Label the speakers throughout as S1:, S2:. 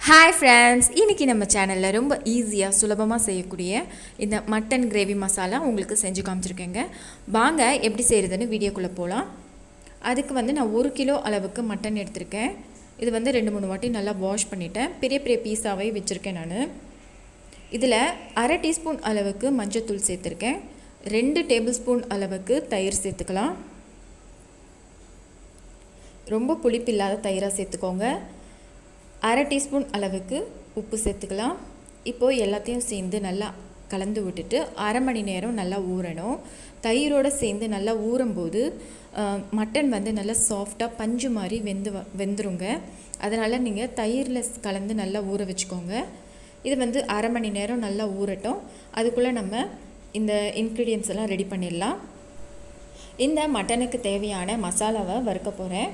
S1: Hi friends, இன்றைக்கி நம்ம சேனலில் ரொம்ப ஈஸியாக சுலபமாக செய்யக்கூடிய இந்த மட்டன் கிரேவி மசாலா உங்களுக்கு செஞ்சு காமிச்சிருக்கேங்க. வாங்க எப்படி செய்கிறதுன்னு வீடியோக்குள்ளே போகலாம். அதுக்கு நான் 1 கிலோ அளவுக்கு மட்டன் எடுத்திருக்கேன். இது 2-3 வாட்டி நல்லா வாஷ் பண்ணிவிட்டேன். பெரிய பெரிய பீஸாகவே வச்சுருக்கேன் நான். இதில் 1/2 டீஸ்பூன் அளவுக்கு மஞ்சள்தூள் சேர்த்துருக்கேன். 2 டேபிள் ஸ்பூன் அளவுக்கு தயிர் சேர்த்துக்கலாம். ரொம்ப புளிப்பு இல்லாத தயிராக சேர்த்துக்கோங்க. 1/2 டீஸ்பூன் அளவுக்கு உப்பு சேர்த்துக்கலாம். இப்போது எல்லாத்தையும் சேர்ந்து நல்லா கலந்து விட்டுட்டு 1/2 மணி நேரம் நல்லா ஊறணும். தயிரோடு சேர்ந்து நல்லா ஊறும்போது மட்டன் நல்லா சாஃப்டாக பஞ்சு மாதிரி வெந்துருங்க. அதனால் நீங்கள் தயிரில் கலந்து நல்லா ஊற வச்சுக்கோங்க. இது 1/2 மணி நேரம் நல்லா ஊறட்டும். அதுக்குள்ளே நம்ம இந்த இன்க்ரீடியன்ஸ் எல்லாம் ரெடி பண்ணிடலாம். இந்த மட்டனுக்கு தேவையான மசாலாவை வறுக்க போகிறேன்.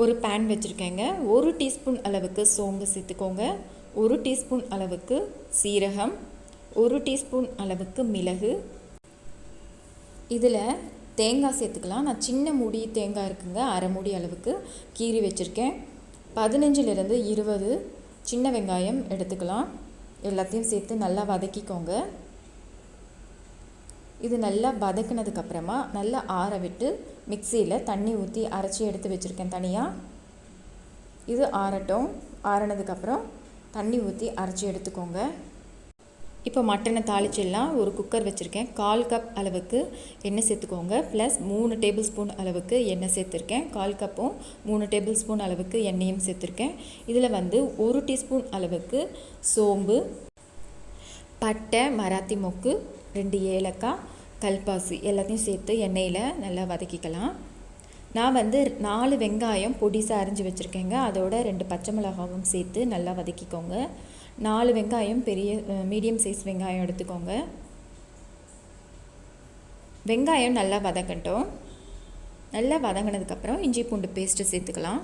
S1: ஒரு பேன் வச்சுருக்கேங்க. 1 டீஸ்பூன் அளவுக்கு சோம்பு சேர்த்துக்கோங்க. 1 டீஸ்பூன் அளவுக்கு சீரகம், 1 டீஸ்பூன் அளவுக்கு மிளகு. இதில் தேங்காய் சேர்த்துக்கலாம். நான் சின்ன மூடி தேங்காய் இருக்குங்க, 1/2 மூடி அளவுக்கு கீறி வச்சுருக்கேன். 15லிருந்து 20 சின்ன வெங்காயம் எடுத்துக்கலாம். எல்லாத்தையும் சேர்த்து நல்லா வதக்கிக்கோங்க. இது நல்லா வதக்கினதுக்கப்புறமா நல்லா ஆற விட்டு மிக்சியில் தண்ணி ஊற்றி அரைச்சி எடுத்து வச்சுருக்கேன் தனியாக. இது ஆறட்டும். ஆறினதுக்கப்புறம் தண்ணி ஊற்றி அரைச்சி எடுத்துக்கோங்க. இப்போ மட்டனை தாளிச்சிடலாம். ஒரு குக்கர் வச்சுருக்கேன். 1/4 கப் அளவுக்கு எண்ணெய் சேர்த்துக்கோங்க. ப்ளஸ் 3 டேபிள் ஸ்பூன் அளவுக்கு எண்ணெய் சேர்த்துருக்கேன். 1/4 கப்பும் 3 டேபிள் ஸ்பூன் அளவுக்கு எண்ணெயும் சேர்த்துருக்கேன். இதில் 1 டீஸ்பூன் அளவுக்கு சோம்பு, பட்டை, மராத்தி மொக்கு, 2 ஏலக்காய், கல்பாசி எல்லாத்தையும் சேர்த்து எண்ணெயில் நல்லா வதக்கிக்கலாம். நான் 4 வெங்காயம் பொடிசாக அரிஞ்சு வச்சுருக்கேங்க. அதோட 2 பச்சை மிளகாவும் சேர்த்து நல்லா வதக்கிக்கோங்க. 4 வெங்காயம் பெரிய மீடியம் சைஸ் வெங்காயம் எடுத்துக்கோங்க. வெங்காயம் நல்லா வதக்கட்டும். நல்லா வதங்கினதுக்கப்புறம் இஞ்சி பூண்டு பேஸ்ட்டு சேர்த்துக்கலாம்.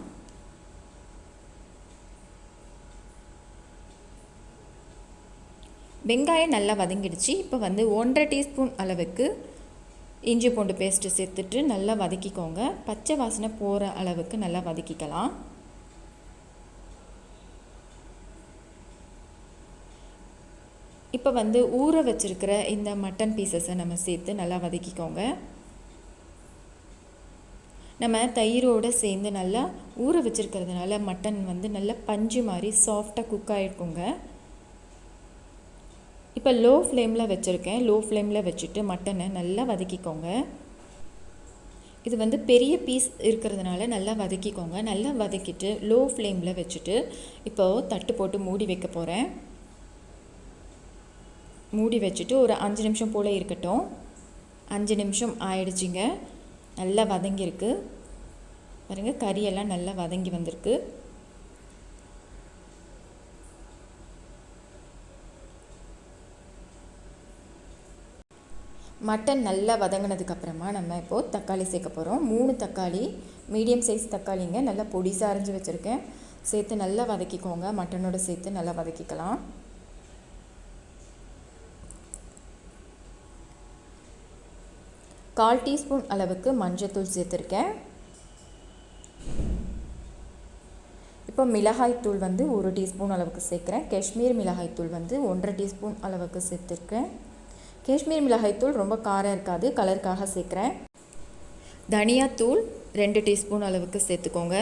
S1: வெங்காயம் நல்லா வதங்கிடுச்சு. இப்போ 1/2 டீஸ்பூன் அளவுக்கு இஞ்சி பூண்டு பேஸ்ட்டு சேர்த்துட்டு நல்லா வதக்கிக்கோங்க. பச்சை வாசனை போகிற அளவுக்கு நல்லா வதக்கிக்கலாம். இப்போ ஊற வச்சுருக்கிற இந்த மட்டன் பீசஸை நம்ம சேர்த்து நல்லா வதக்கிக்கோங்க. நம்ம தயிரோடு சேர்ந்து நல்லா ஊற வச்சுருக்கிறதுனால மட்டன் நல்லா பஞ்சு மாதிரி சாஃப்டாக குக் ஆகிருக்குங்க. இப்போ லோ ஃப்ளேமில் வச்சுருக்கேன். லோ ஃப்ளேமில் வச்சுட்டு மட்டனை நல்லா வதக்கிக்கோங்க. இது பெரிய பீஸ் இருக்கிறதுனால நல்லா வதக்கிக்கோங்க. நல்லா வதக்கிட்டு லோ ஃப்ளேமில் வச்சுட்டு இப்போது தட்டு போட்டு மூடி வைக்க போகிறேன். மூடி வச்சுட்டு ஒரு 5 நிமிஷம் போல் இருக்கட்டும். 5 நிமிஷம் ஆயிடுச்சிங்க. நல்லா வதங்கியிருக்கு பாருங்கள். கறியெல்லாம் நல்லா வதங்கி வந்திருக்கு. மட்டன் நல்லா வதங்கினதுக்கப்புறமா நம்ம இப்போது தக்காளி சேர்க்க போகிறோம். 3 தக்காளி, மீடியம் சைஸ் தக்காளிங்க, நல்லா பொடிசாக அரைஞ்சி வச்சுருக்கேன். சேர்த்து நல்லா வதக்கிக்கோங்க. மட்டனோடு சேர்த்து நல்லா வதக்கிக்கலாம். கால் டீஸ்பூன் அளவுக்கு மஞ்சள்தூள் சேர்த்துருக்கேன். இப்போ மிளகாய்த்தூள் 1 டீஸ்பூன் அளவுக்கு சேர்க்குறேன். காஷ்மீர் மிளகாய்த்தூள் 1/2 டீஸ்பூன் அளவுக்கு சேர்த்துருக்கேன். காஷ்மீர் மிளகாய்த்தூள் ரொம்ப காரம் இருக்காது, கலருக்காக சேர்க்குறேன். தனியாத்தூள் 2 டீஸ்பூன் அளவுக்கு சேர்த்துக்கோங்க.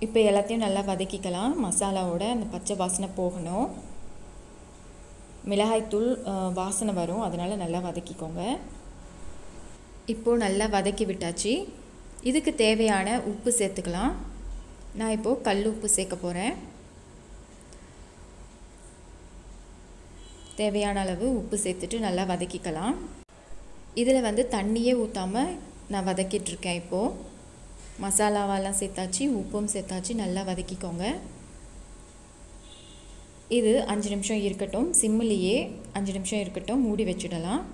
S1: இப்போ எல்லாத்தையும் நல்லா வதக்கிக்கலாம். மசாலாவோட அந்த பச்சை வாசனை போகணும். மிளகாய்த்தூள் வாசனை வரும், அதனால் நல்லா வதக்கிக்கோங்க. இப்போது நல்லா வதக்கி விட்டாச்சு. இதுக்கு தேவையான உப்பு சேர்த்துக்கலாம். நான் இப்போது கல் உப்பு சேர்க்க போகிறேன். தேவையான அளவு உப்பு சேர்த்துட்டு நல்லா வதக்கிக்கலாம். இதில் தண்ணியே ஊற்றாமல் நான் வதக்கிட்டுருக்கேன். இப்போது மசாலாவெல்லாம் சேர்த்தாச்சு, உப்பும் சேர்த்தாச்சு, நல்லா வதக்கிக்கோங்க. இது 5 நிமிஷம் இருக்கட்டும். சிம்மிலேயே 5 நிமிஷம் இருக்கட்டும். மூடி வச்சிடலாம்.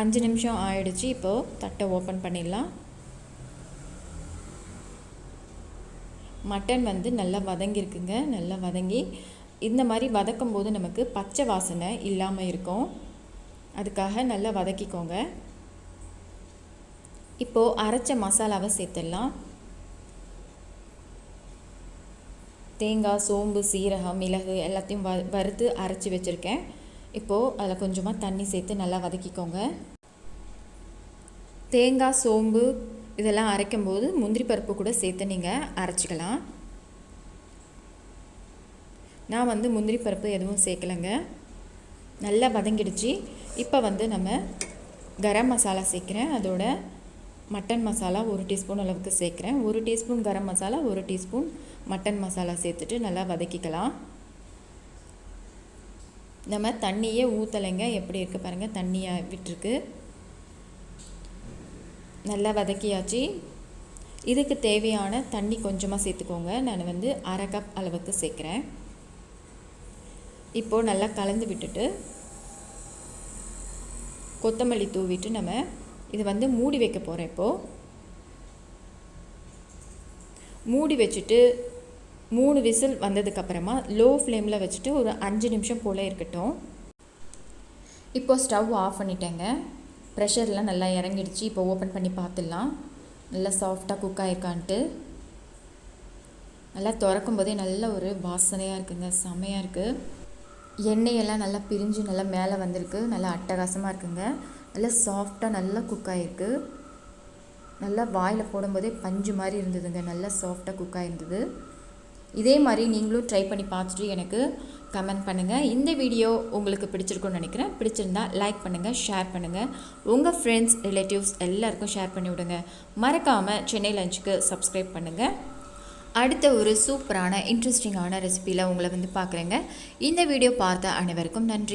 S1: 5 நிமிஷம் ஆயிடுச்சு. இப்போது தட்டை ஓப்பன் பண்ணிடலாம். மட்டன் நல்லா வதங்கியிருக்குங்க. நல்லா வதங்கி இந்த மாதிரி வதக்கும் போது நமக்கு பச்சை வாசனை இல்லாமல் இருக்கும். அதுக்காக நல்லா வதக்கிக்கோங்க. இப்போது அரைச்ச மசாலாவை சேர்த்துடலாம். தேங்காய், சோம்பு, சீரகம், மிளகு எல்லாத்தையும் வறுத்து அரைச்சி வச்சுருக்கேன். இப்போது அதில் கொஞ்சமாக தண்ணி சேர்த்து நல்லா வதக்கிக்கோங்க. தேங்காய், சோம்பு இதெல்லாம் அரைக்கும்போது முந்திரி பருப்பு கூட சேர்த்து நீங்கள் அரைச்சிக்கலாம். நான் முந்திரி பருப்பு எதுவும் சேர்க்கலைங்க. நல்லா வதங்கிடுச்சு. இப்போ நம்ம கரம் மசாலா சேர்க்குறேன். அதோட மட்டன் மசாலா 1 டீஸ்பூன் அளவுக்கு சேர்க்குறேன். 1 teaspoon garam masala, 1 teaspoon mutton masala சேர்த்துட்டு நல்லா வதக்கிக்கலாம். நம்ம தண்ணியே ஊற்றலைங்க. எப்படி இருக்குது பாருங்கள், தண்ணியாக விட்டுருக்கு. நல்லா வதக்கியாச்சு. இதுக்கு தேவையான தண்ணி கொஞ்சமாக சேர்த்துக்கோங்க. நான் 1/2 கப் அளவுக்கு சேர்க்குறேன். இப்போது நல்லா கலந்து விட்டுட்டு கொத்தமல்லி தூவிட்டு நம்ம இது மூடி வைக்க போகிறேன். இப்போது மூடி வச்சுட்டு 3 விசில் வந்ததுக்கப்புறமா லோ ஃப்ளேமில் வச்சுட்டு ஒரு 5 நிமிஷம் போல் இருக்கட்டும். இப்போது ஸ்டவ் ஆஃப் பண்ணிட்டேங்க. ப்ரெஷர்லாம் நல்லா இறங்கிடுச்சு. இப்போ ஓப்பன் பண்ணி பார்த்துடலாம் நல்லா சாஃப்டாக குக் ஆகிருக்கான்ட்டு. நல்லா திறக்கும் போதே நல்ல ஒரு வாசனையாக இருக்குங்க, செமையாக இருக்குது. எண்ணெயெல்லாம் நல்லா பிரிஞ்சு நல்லா மேலே வந்திருக்கு. நல்லா அட்டகாசமாக இருக்குங்க. நல்லா சாஃப்டாக நல்லா குக் ஆகிருக்கு. நல்லா வாயில் போடும்போதே பஞ்சு மாதிரி இருந்ததுங்க. நல்லா சாஃப்டாக குக் ஆகிருந்தது. இதே மாதிரி நீங்களும் ட்ரை பண்ணி பார்த்துட்டு எனக்கு கமெண்ட் பண்ணுங்கள். இந்த வீடியோ உங்களுக்கு பிடிச்சிருக்குன்னு நினைக்கிறேன். பிடிச்சிருந்தா லைக் பண்ணுங்கள், ஷேர் பண்ணுங்கள். உங்கள் ஃப்ரெண்ட்ஸ், ரிலேட்டிவ்ஸ் எல்லாருக்கும் ஷேர் பண்ணி விடுங்க. மறக்காமல் சென்னை லஞ்சுக்கு சப்ஸ்கிரைப் பண்ணுங்கள். அடுத்த ஒரு சூப்பரான இன்ட்ரெஸ்டிங்கான ரெசிபியில் உங்களை பார்க்குறேங்க. இந்த வீடியோ பார்த்த அனைவருக்கும் நன்றி.